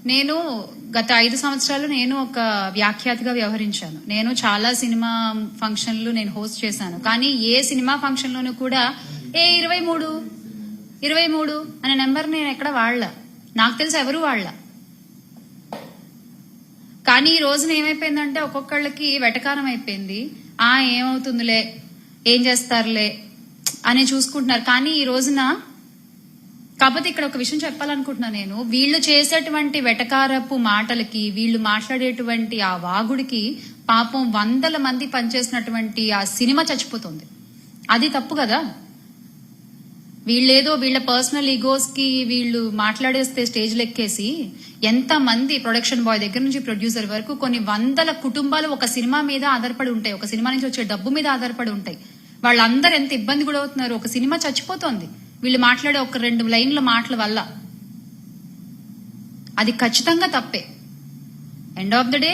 నేను గత 5 సంవత్సరాలు నేను ఒక వ్యాఖ్యాతగా వ్యవహరించాను. నేను చాలా సినిమా ఫంక్షన్లు నేను హోస్ట్ చేశాను. కానీ ఏ సినిమా ఫంక్షన్ లోనూ కూడా 23 అనే నెంబర్ నేను ఎక్కడ వాడలా. నాకు తెలిసి ఎవరు వాడలా. కానీ ఈ రోజున ఏమైపోయిందంటే ఒక్కొక్కళ్ళకి వెటకారం అయిపోయింది. ఏమవుతుందిలే, ఏం చేస్తారులే అని చూసుకుంటున్నారు. కానీ ఈ రోజున కాకపోతే ఇక్కడ ఒక విషయం చెప్పాలనుకుంటున్నాను నేను. వీళ్ళు చేసేటువంటి వెటకారపు మాటలకి, వీళ్ళు మాట్లాడేటువంటి ఆ వాగుడికి పాపం 100 మంది పనిచేసినటువంటి ఆ సినిమా చచ్చిపోతుంది. అది తప్పు కదా. వీళ్ళేదో వీళ్ళ పర్సనల్ ఈగోస్ కి వీళ్ళు మాట్లాడేస్తే స్టేజ్ లెక్కేసి ఎంత మంది ప్రొడక్షన్ బాయ్ దగ్గర నుంచి ప్రొడ్యూసర్ వరకు కొన్ని 100 కుటుంబాలు ఒక సినిమా మీద ఆధారపడి ఉంటాయి. ఒక సినిమా నుంచి వచ్చే డబ్బు మీద ఆధారపడి ఉంటాయి. వాళ్ళందరూ ఎంత ఇబ్బంది కూడా అవుతున్నారు. ఒక సినిమా చచ్చిపోతోంది వీళ్ళు మాట్లాడే ఒక 2 లైన్ల మాటల వల్ల. అది ఖచ్చితంగా తప్పే. End of the day